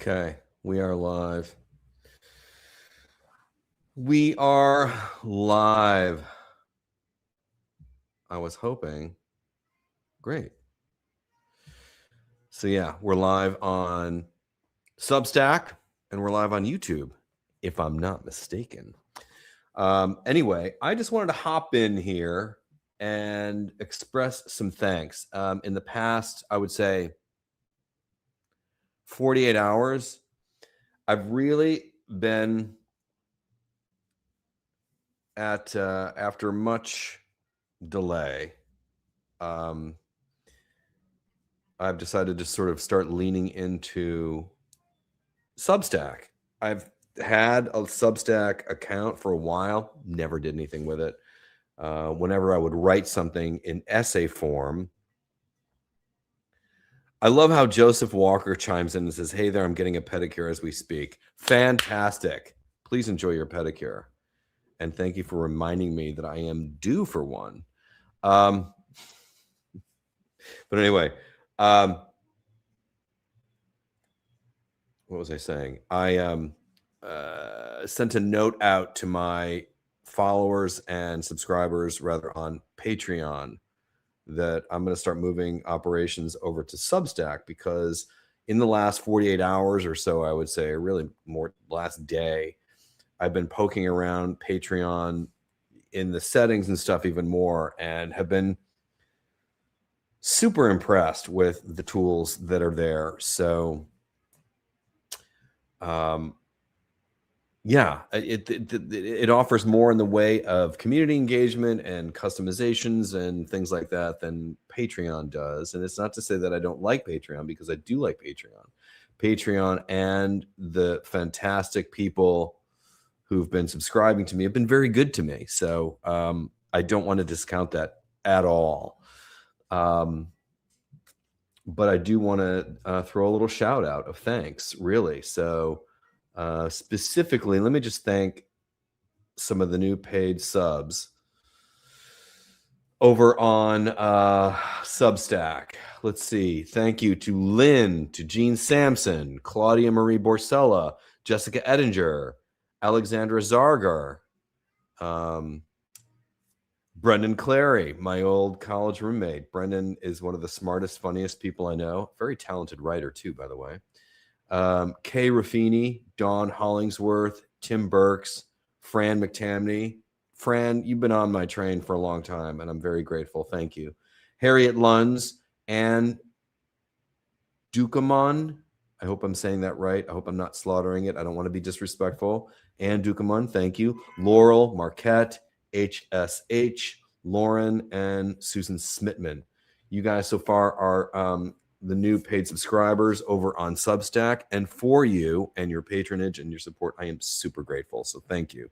Okay, we are live. We are live. I was hoping. Great. So yeah, we're live on Substack and we're live on YouTube, if I'm not mistaken. Anyway, I just wanted to hop in here and express some thanks. In the past, I would say 48 hours, I've really been at after much delay. I've decided to sort of start leaning into Substack. I've had a Substack account for a while, never did anything with it. Whenever I would write something in essay form, I love how Joseph Walker chimes in and says, "Hey there, I'm getting a pedicure as we speak." Fantastic. Please enjoy your pedicure. And thank you for reminding me that I am due for one. But anyway, what was I saying? I sent a note out to my followers and subscribers, rather, on Patreon, that I'm going to start moving operations over to Substack, because in the last 48 hours or so, I would say, really more last day, I've been poking around Patreon in the settings and stuff even more, and have been super impressed with the tools that are there. So yeah, it offers more in the way of community engagement and customizations and things like that than Patreon does. And it's not to say that I don't like Patreon, because I do like Patreon and the fantastic people who've been subscribing to me have been very good to me. So I don't want to discount that at all. But I do want to throw a little shout out of thanks, really. So specifically, let me just thank some of the new paid subs over on Substack. Let's see. Thank you to Lynn, to Jean Sampson, Claudia Marie Borsella, Jessica Edinger, Alexandra Zargar, Brendan Clary, my old college roommate. Brendan is one of the smartest, funniest people I know. Very talented writer too, by the way. Kay Raffini, Dawn Hollingsworth, Tim Burks, Fran McTamney. Fran, you've been on my train for a long time, and I'm very grateful. Thank you. Harriet Lunds, Anne Ducamon. I hope I'm saying that right. I hope I'm not slaughtering it. I don't want to be disrespectful. Anne Ducamon, thank you. Laurel Marquette, HSH, Lauren, and Susan Smitman. You guys so far are the new paid subscribers over on Substack, and for you and your patronage and your support, I am super grateful. So thank you.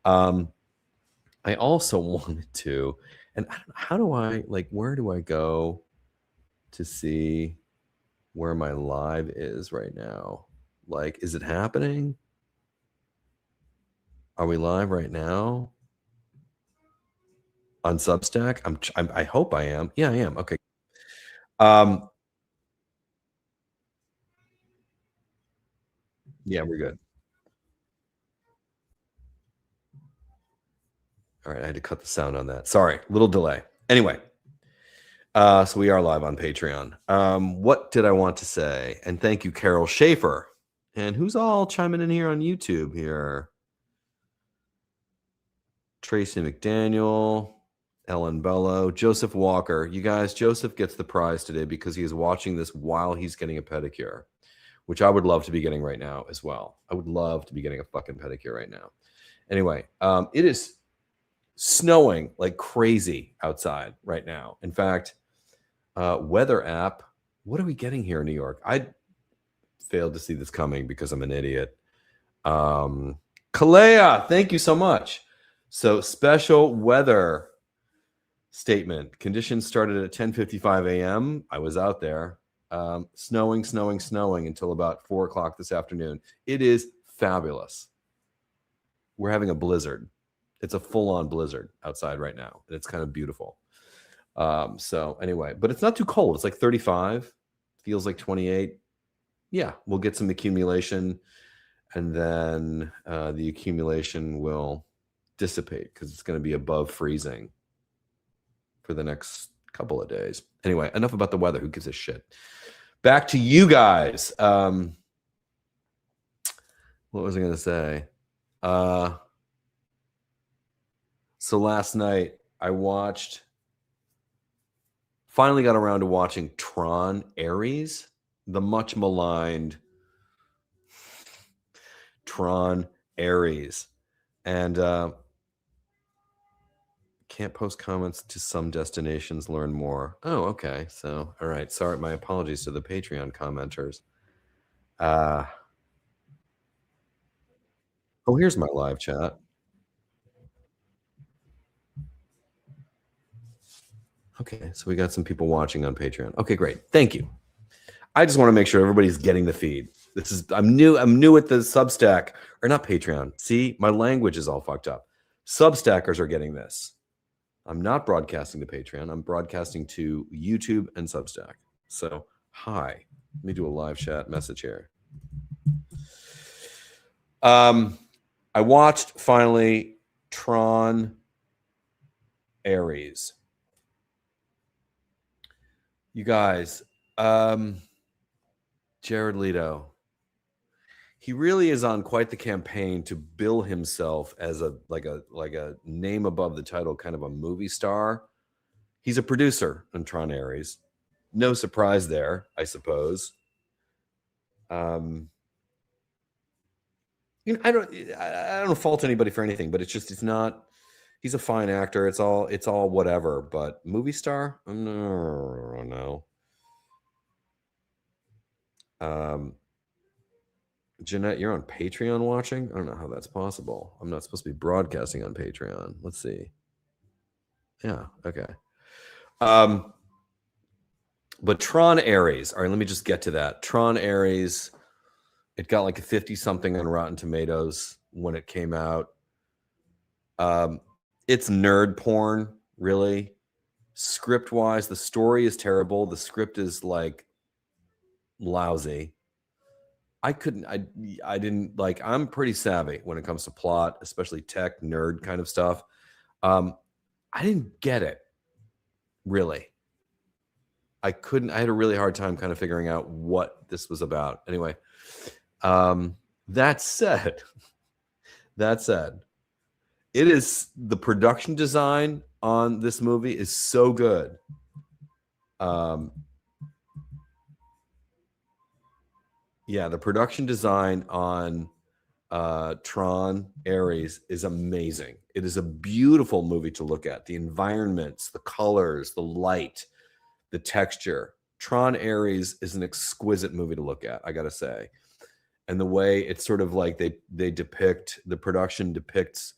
I also wanted to, and how do I, like, where do I go to see where my live is right now? Like, is it happening? Are we live right now on Substack? I hope I am. Yeah, I am. Okay. Yeah, we're good. All right, I had to cut the sound on that. Sorry, little delay. Anyway, so we are live on Patreon. What did I want to say? And thank you, Carol Schaefer. And who's all chiming in here on YouTube here? Tracy McDaniel, Ellen Bello, Joseph Walker. You guys, Joseph gets the prize today because he is watching this while he's getting a pedicure, which I would love to be getting right now as well. I would love to be getting a fucking pedicure right now. Anyway, it is snowing like crazy outside right now. In fact, weather app, what are we getting here in New York? I failed to see this coming because I'm an idiot. Kalea, thank you so much. So special weather statement. Conditions started at 10:55 a.m. I was out there. Snowing until about 4 o'clock this afternoon. It is fabulous. We're having a blizzard. It's a full-on blizzard outside right now, and it's kind of beautiful. So anyway, but it's not too cold. It's like 35. Feels like 28. yeah, we'll get some accumulation, and then the accumulation will dissipate because it's going to be above freezing for the next couple of days. Anyway, enough about the weather. Who gives a shit? Back to you guys. What was I going to say? So last night I finally got around to watching Tron Ares, the much maligned Tron Ares. And can't post comments to some destinations, learn more. Oh, okay. So, all right. Sorry. My apologies to the Patreon commenters. Oh, here's my live chat. Okay. So we got some people watching on Patreon. Okay, great. Thank you. I just want to make sure everybody's getting the feed. I'm new at the Substack, or not Patreon. See, my language is all fucked up. Substackers are getting this. I'm not broadcasting to Patreon. I'm broadcasting to YouTube and Substack. So, hi. Let me do a live chat message here. I watched finally Tron Ares. You guys, Jared Leto. He really is on quite the campaign to bill himself as a name above the title, kind of a movie star. He's a producer on Tron Ares. No surprise there, I suppose. I don't fault anybody for anything, but it's not. He's a fine actor. It's all whatever. But movie star, no. Jeanette, you're on Patreon watching? I don't know how that's possible. I'm not supposed to be broadcasting on Patreon. Let's see. Yeah, okay. But Tron Ares. All right, let me just get to that. Tron Ares, it got like a 50-something on Rotten Tomatoes when it came out. It's nerd porn, really. Script-wise, the story is terrible. The script is like lousy. I didn't like, I'm pretty savvy when it comes to plot, especially tech, nerd kind of stuff. I didn't get it, really. I had a really hard time kind of figuring out what this was about. Anyway, that said, it is, the production design on this movie is so good. Yeah, the production design on Tron Ares is amazing. It is a beautiful movie to look at. The environments, the colors, the light, the texture. Tron Ares is an exquisite movie to look at, I gotta say. And the way it's sort of like the production depicts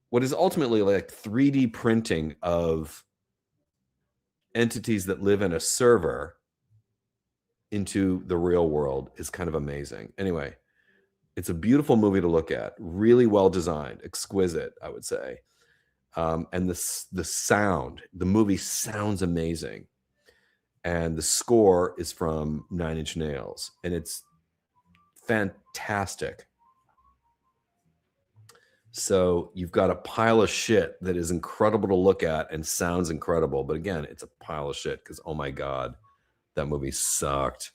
what is ultimately like 3D printing of entities that live in a server into the real world is kind of amazing. Anyway, it's a beautiful movie to look at, really well designed, exquisite, I would say. And the sound, the movie sounds amazing. And the score is from 9 Inch Nails, and it's fantastic. So you've got a pile of shit that is incredible to look at and sounds incredible. But again, it's a pile of shit because, oh my God, that movie sucked.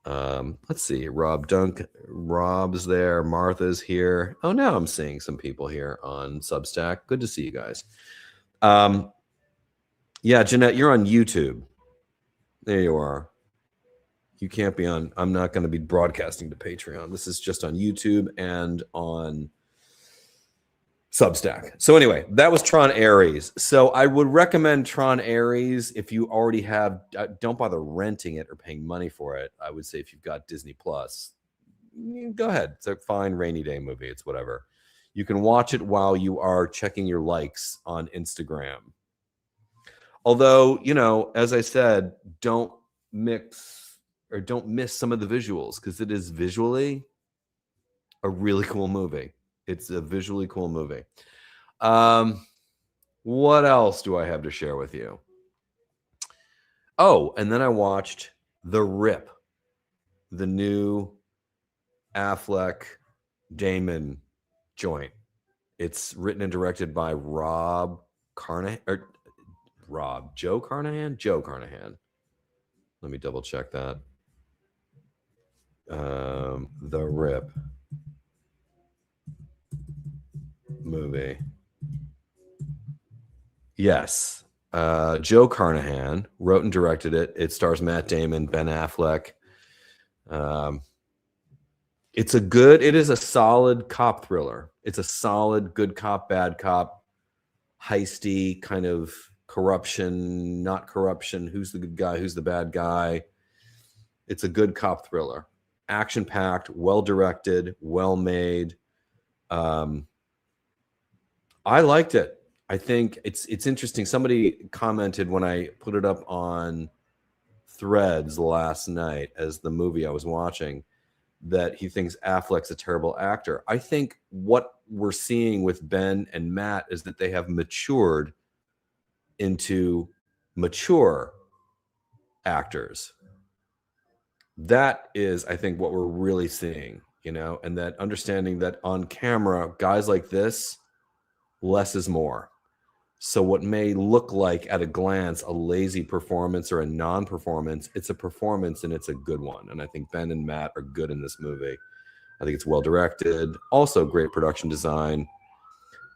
Let's see. Rob's there. Martha's here. Oh, now I'm seeing some people here on Substack. Good to see you guys. Yeah, Jeanette, you're on YouTube. There you are. You can't be on. I'm not going to be broadcasting to Patreon. This is just on YouTube and on Substack. So anyway, that was Tron Ares. So I would recommend Tron Ares if you already have, don't bother renting it or paying money for it. I would say if you've got Disney Plus, go ahead. It's a fine rainy day movie. It's whatever. You can watch it while you are checking your likes on Instagram. Although, as I said, don't miss some of the visuals because it is visually a really cool movie. It's a visually cool movie. What else do I have to share with you? Oh, and then I watched The Rip. the new Affleck Damon joint. It's written and directed by Joe Carnahan. Let me double check that. The Rip movie. Yes. Joe Carnahan wrote and directed it. It stars Matt Damon, Ben Affleck. It is a solid cop thriller. It's a solid good cop, bad cop, heisty kind of corruption, not corruption. Who's the good guy? Who's the bad guy? It's a good cop thriller. Action-packed, well-directed, well-made. I liked it. I think it's interesting. Somebody commented when I put it up on Threads last night as the movie I was watching that he thinks Affleck's a terrible actor. I think what we're seeing with Ben and Matt is that they have matured into mature actors. That is, I think, what we're really seeing, and that understanding that on camera, guys like this, less is more. So what may look like at a glance a lazy performance or a non-performance, it's a performance and it's a good one. And I think Ben and Matt are good in this movie. I think it's well directed. Also great production design.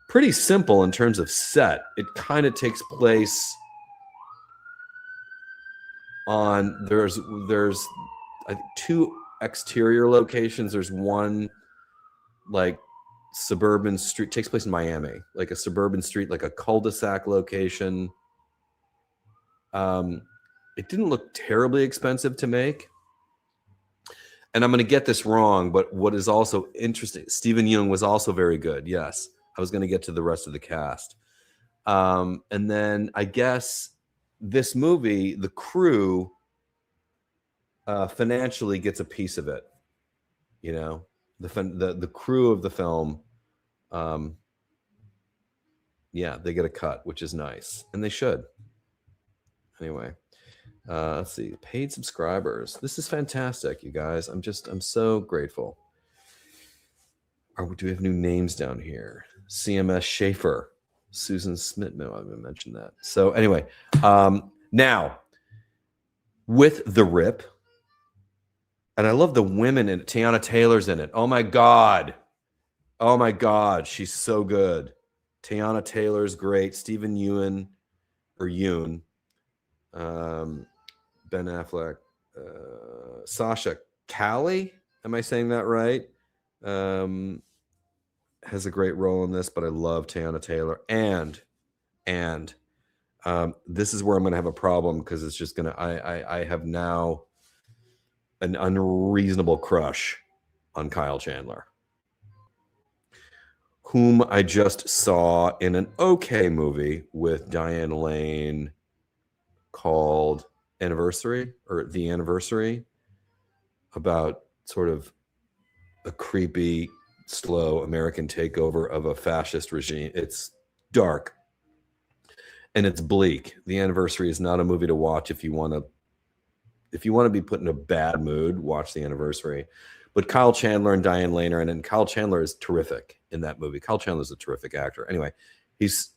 Pretty simple in terms of set. It kind of takes place on, there's I think 2 exterior locations. There's one like suburban street, takes place in Miami, like a suburban street, like a cul-de-sac location. It didn't look terribly expensive to make. And I'm going to get this wrong, but what is also interesting, Stephen Yeun was also very good. Yes. I was going to get to the rest of the cast. And then I guess this movie, the crew financially gets a piece of it. The crew of the film, they get a cut, which is nice, and they should. Anyway, let's see, paid subscribers. This is fantastic, you guys. I'm so grateful. Do we have new names down here? CMS Schaefer, Susan Smith. No, I haven't mentioned that. So anyway, now with The Rip. And I love the women in it. Tiana Taylor's in it. Oh my God. She's so good. Tiana Taylor's great. Stephen Yeun, Ben Affleck, Sasha Cali. Am I saying that right? Has a great role in this, but I love Tiana Taylor. And this is where I'm going to have a problem because it's just going to, I have now an unreasonable crush on Kyle Chandler, whom I just saw in an okay movie with Diane Lane called The Anniversary, about sort of a creepy, slow American takeover of a fascist regime. It's dark and it's bleak. The Anniversary is not a movie to watch if you want to be put in a bad mood. Watch The Anniversary. But Kyle Chandler and Diane Lane are in it, and Kyle Chandler is terrific in that movie. Kyle Chandler is a terrific actor. Anyway,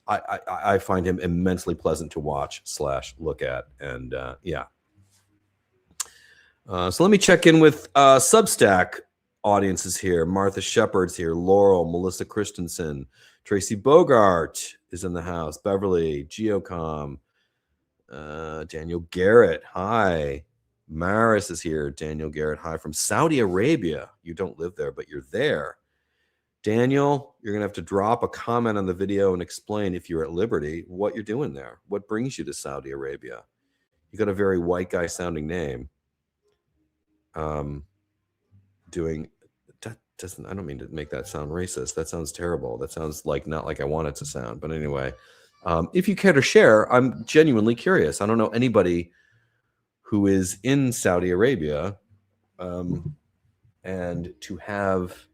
I find him immensely pleasant to watch / look at, and so let me check in with Substack audiences here. Martha Shepard's here. Laurel, Melissa Christensen, Tracy Bogart is in the house. Beverly, Geocom, Daniel Garrett. Hi. Maris is here. Daniel Garrett. Hi from Saudi Arabia. You don't live there, but you're there. Daniel, you're going to have to drop a comment on the video and explain, if you're at liberty, what you're doing there. What brings you to Saudi Arabia? You got a very white guy sounding name. I don't mean to make that sound racist. That sounds terrible. That sounds not like I want it to sound. But anyway, if you care to share, I'm genuinely curious. I don't know anybody who is in Saudi Arabia, and to have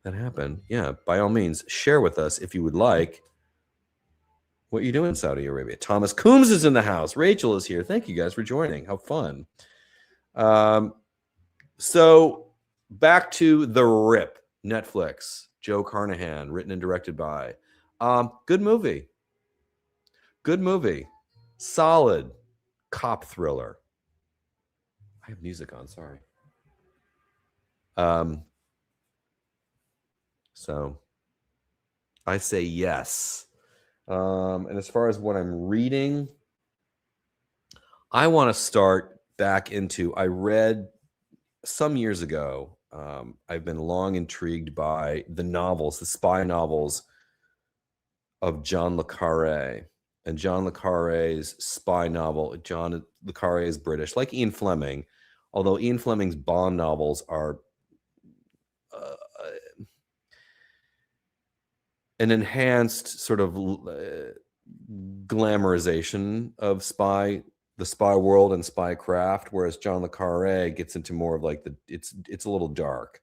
that happen, by all means, share with us if you would like what you do in Saudi Arabia. Thomas Coombs is in the house. Rachel is here. Thank you guys for joining. How fun. So back to The Rip, Netflix, Joe Carnahan, written and directed by. Good movie. Good movie. Solid cop thriller. I have music on, sorry. So I say yes. And as far as what I'm reading, I want to start back into, I read some years ago, I've been long intrigued by the novels, the spy novels of John le Carré. And John le Carré's spy novel, John le Carré is British, like Ian Fleming, although Ian Fleming's Bond novels are an enhanced sort of glamorization of the spy world and spy craft, whereas John le Carré gets into more of like it's a little dark.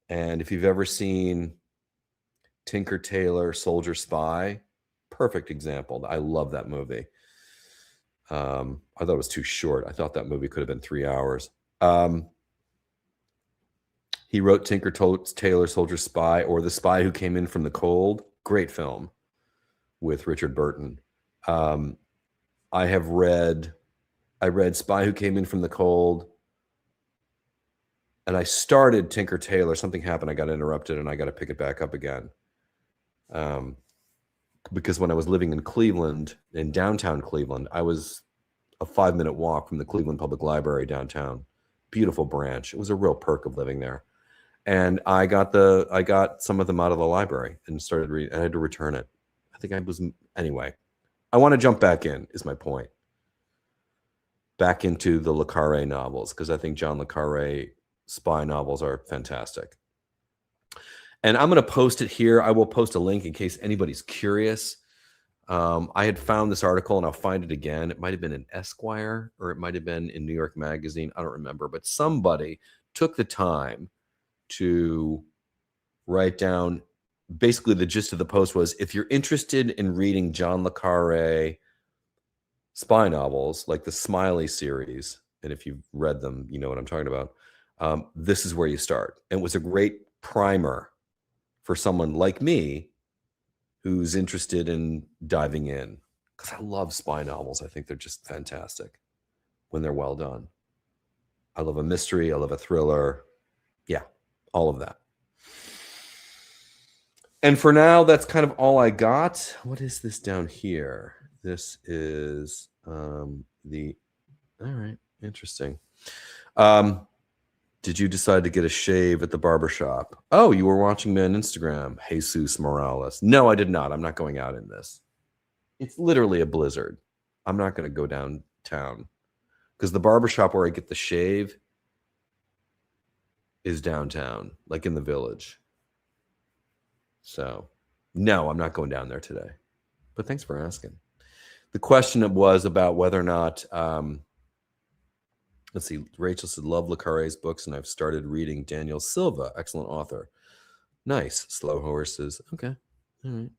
And if you've ever seen Tinker Tailor Soldier Spy, perfect example. I love that movie. I thought it was too short. I thought that movie could have been 3 hours. He wrote Tinker Tailor Soldier Spy, or The Spy Who Came In From the Cold. Great film with Richard Burton. I read Spy Who Came In From the Cold, and I started Tinker Tailor. Something happened. I got interrupted, and I got to pick it back up again. Because when I was living in Cleveland, in downtown Cleveland, I was a 5-minute walk from the Cleveland Public Library downtown. Beautiful branch. It was a real perk of living there. And I got some of them out of the library and started reading. I had to return it. I think anyway. I want to jump back in, is my point. Back into the le Carré novels, because I think John le Carré spy novels are fantastic. And I'm going to post it here. I will post a link in case anybody's curious. I had found this article, and I'll find it again. It might have been in Esquire, or it might have been in New York Magazine. I don't remember. But somebody took the time to write down, basically the gist of the post was, if you're interested in reading John le Carré spy novels, like the Smiley series, and if you've read them, you know what I'm talking about, this is where you start. And it was a great primer for someone like me who's interested in diving in, because I love spy novels. I think they're just fantastic when they're well done. I love a mystery. I love a thriller. Yeah, all of that. And for now, that's kind of all I got. What is this down here? This is all right, interesting. Did you decide to get a shave at the barbershop? Oh, you were watching me on Instagram, Jesus Morales. No, I did not. I'm not going out in this. It's literally a blizzard. I'm not going to go downtown because the barbershop where I get the shave is downtown, like in the Village. So no, I'm not going down there today. But thanks for asking. The question was about whether or not, let's see, Rachel said, love le Carré's books, and I've started reading Daniel Silva, excellent author. Nice. Slow Horses. Okay. All right.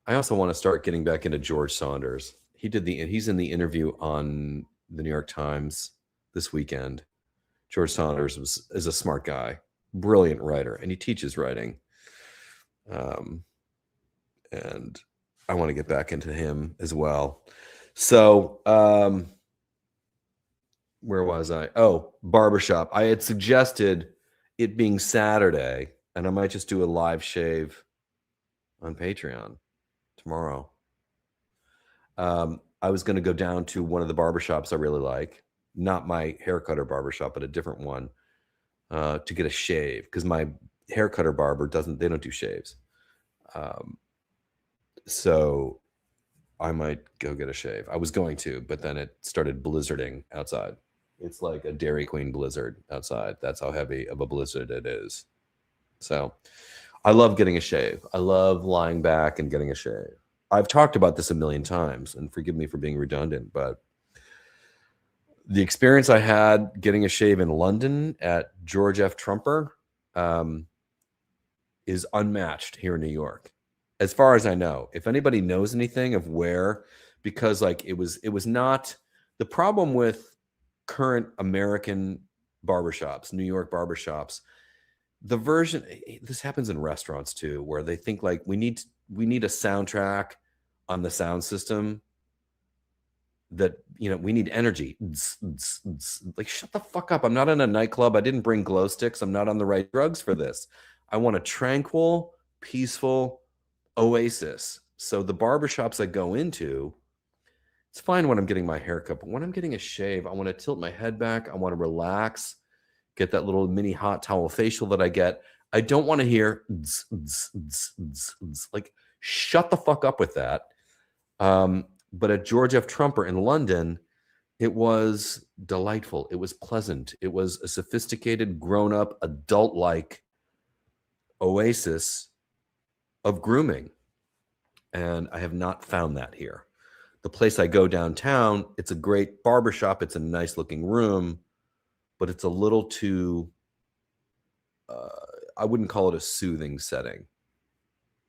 I also want to start getting back into George Saunders. He's in the interview on the New York Times this weekend. George Saunders is a smart guy, brilliant writer, and he teaches writing. And I want to get back into him as well. So, where was I? Oh, barbershop. I had suggested it being Saturday, and I might just do a live shave on Patreon tomorrow. I was going to go down to one of the barbershops I really like, not my haircutter barbershop, but a different one, to get a shave, because my haircutter barber they don't do shaves. So I might go get a shave. I was going to, but then it started blizzarding outside. It's like a Dairy Queen blizzard outside. That's how heavy of a blizzard it is. So I love getting a shave. I love lying back and getting a shave. I've talked about this a million times, and forgive me for being redundant, but the experience I had getting a shave in London at George F. Trumper is unmatched here in New York, as far as I know. If anybody knows anything of where, because like it was not the problem with current American barbershops, New York barbershops. The version, this happens in restaurants too, where they think like we need a soundtrack on the sound system that, we need energy. Like, shut the fuck up. I'm not in a nightclub. I didn't bring glow sticks. I'm not on the right drugs for this. I want a tranquil, peaceful oasis. So the barbershops I go into, it's fine when I'm getting my haircut, but when I'm getting a shave, I want to tilt my head back. I want to relax, get that little mini hot towel facial that I get. I don't want to hear like, shut the fuck up with that. But at George F. Trumper in London, it was delightful. It was pleasant. It was a sophisticated, grown-up, adult-like oasis of grooming. And I have not found that here. The place I go downtown, it's a great barbershop. It's a nice looking room, but it's a little too, I wouldn't call it a soothing setting.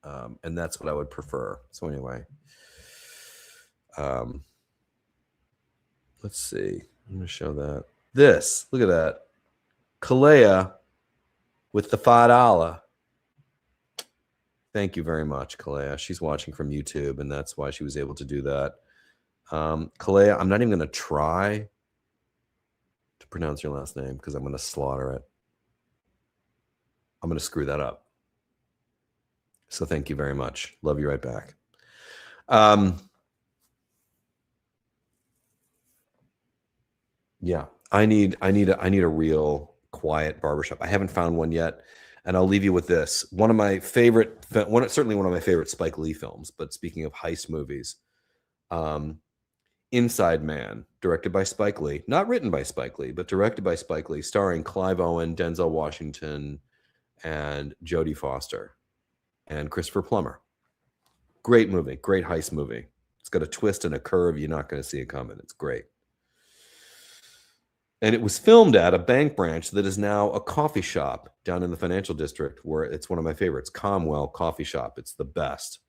And that's what I would prefer. So anyway, let's see. I'm going to show that. This, look at that. Kalea with the $5. Thank you very much, Kalea. She's watching from YouTube, and that's why she was able to do that. Kalea, I'm not even going to try to pronounce your last name because I'm going to slaughter it. I'm going to screw that up. So thank you very much. Love you right back. Yeah, I need a real quiet barbershop. I haven't found one yet. And I'll leave you with this. Certainly one of my favorite Spike Lee films, but speaking of heist movies, Inside Man, directed by Spike Lee, not written by Spike Lee, but directed by Spike Lee, starring Clive Owen, Denzel Washington, and Jodie Foster, and Christopher Plummer. Great movie, great heist movie. It's got a twist and a curve you're not going to see it coming. It's great. And it was filmed at a bank branch that is now a coffee shop down in the financial district, where it's one of my favorites, Comwell Coffee Shop. It's the best.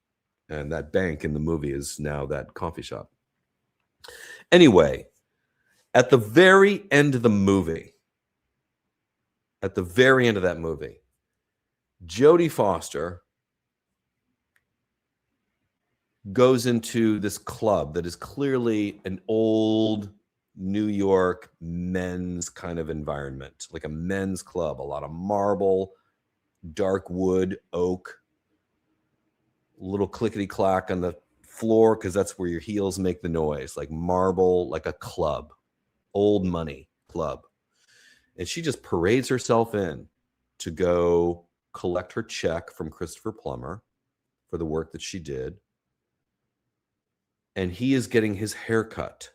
And that bank in the movie is now that coffee shop. Anyway, at the very end of the movie, Jodie Foster goes into this club that is clearly an old New York men's kind of environment, like a men's club, a lot of marble, dark wood, oak, little clickety clack on the floor because that's where your heels make the noise, like marble, like a club, old money club. And she just parades herself in to go collect her check from Christopher Plummer for the work that she did. And he is getting his hair cut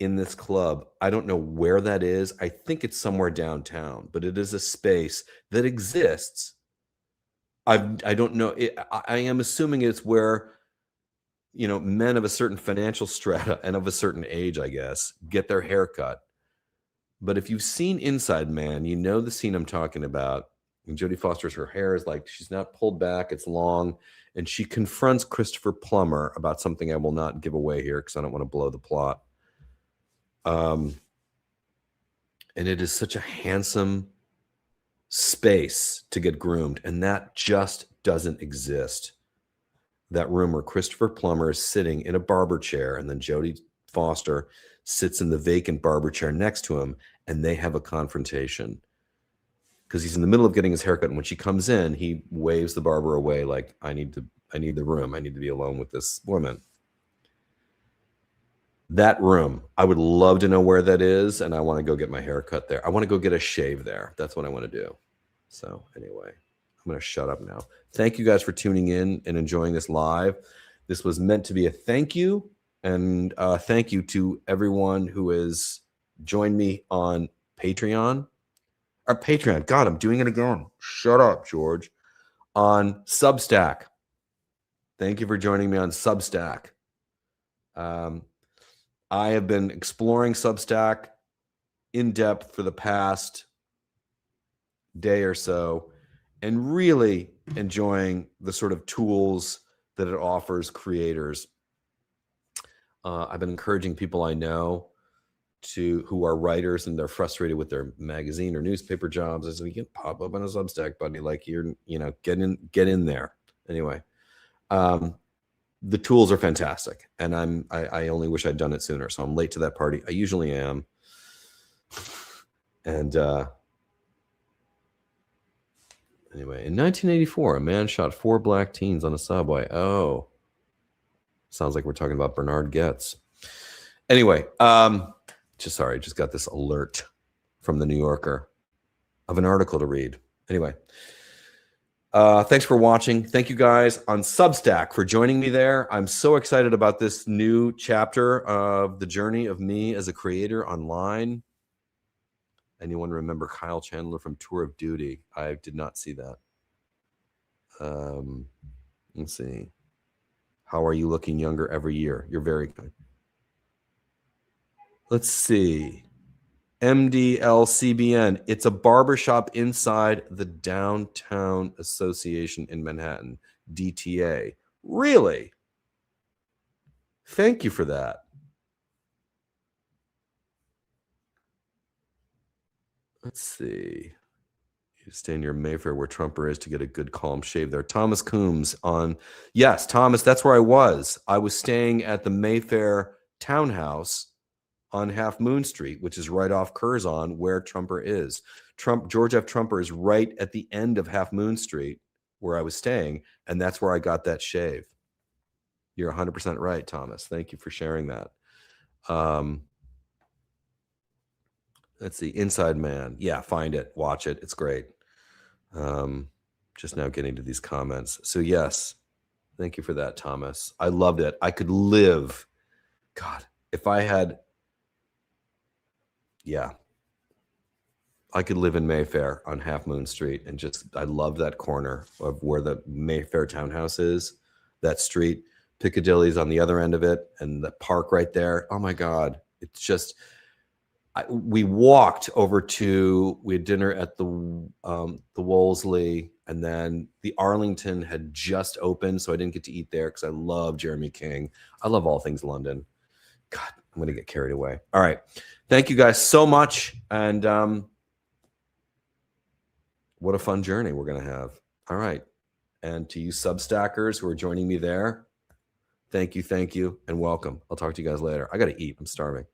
in this club. I don't know where that is. I think it's somewhere downtown, but it is a space that exists. I don't know. I am assuming it's where, men of a certain financial strata and of a certain age, I guess, get their hair cut. But if you've seen Inside Man, you know the scene I'm talking about. And Jodie Foster's, her hair is like, she's not pulled back, it's long. And she confronts Christopher Plummer about something I will not give away here because I don't want to blow the plot. And it is such a handsome space to get groomed. And that just doesn't exist. That room where Christopher Plummer is sitting in a barber chair and then Jodie Foster sits in the vacant barber chair next to him, and they have a confrontation because he's in the middle of getting his haircut. And when she comes in, he waves the barber away like, I need the room. I need to be alone with this woman. That room, I would love to know where that is, and I want to go get my hair cut there. I want to go get a shave there. That's what I want to do. So anyway, I'm going to shut up now. Thank you guys for tuning in and enjoying this live. This was meant to be a thank you, and thank you to everyone who has joined me on Patreon. Or Patreon. God, I'm doing it again. Shut up, George. On Substack. Thank you for joining me on Substack. I have been exploring Substack in depth for the past day or so and really enjoying the sort of tools that it offers creators. I've been encouraging people I know who are writers and they're frustrated with their magazine or newspaper jobs. I said, you can pop up on a Substack, buddy. Like get in there. Anyway, the tools are fantastic, and I only wish I'd done it sooner. So I'm late to that party. I usually am. And anyway, in 1984, a man shot 4 black teens on a subway. Oh, sounds like we're talking about Bernard Goetz. Anyway, just got this alert from the New Yorker of an article to read. Anyway, thanks for watching. Thank you guys on Substack for joining me there. I'm so excited about this new chapter of the journey of me as a creator online. Anyone remember Kyle Chandler from Tour of Duty? I did not see that. Let's see. How are you looking younger every year? You're very good. Let's see. MDLCBN. It's a barbershop inside the Downtown Association in Manhattan. DTA. Really? Thank you for that. Let's see. You stay near Mayfair where Trumper is to get a good calm shave there. Thomas Coombs on. Yes, Thomas, that's where I was. I was staying at the Mayfair townhouse on Half Moon Street, which is right off Curzon, where Trumper is. George F. Trumper is right at the end of Half Moon Street, where I was staying, and that's where I got that shave. You're 100% right, Thomas. Thank you for sharing that. Let's see, Inside Man. Yeah, find it, watch it. It's great. Just now getting to these comments. So yes, thank you for that, Thomas. I loved it. I could live. God, if I had. Yeah, I could live in Mayfair on Half Moon Street and I love that corner of where the Mayfair townhouse is, that street. Piccadilly's on the other end of it and the park right there. Oh my God. It's just, we walked over we had dinner at the Wolseley, and then the Arlington had just opened. So I didn't get to eat there because I love Jeremy King. I love all things London. God, I'm going to get carried away. All right. Thank you guys so much. And what a fun journey we're going to have. All right. And to you Substackers who are joining me there, thank you, and welcome. I'll talk to you guys later. I got to eat. I'm starving.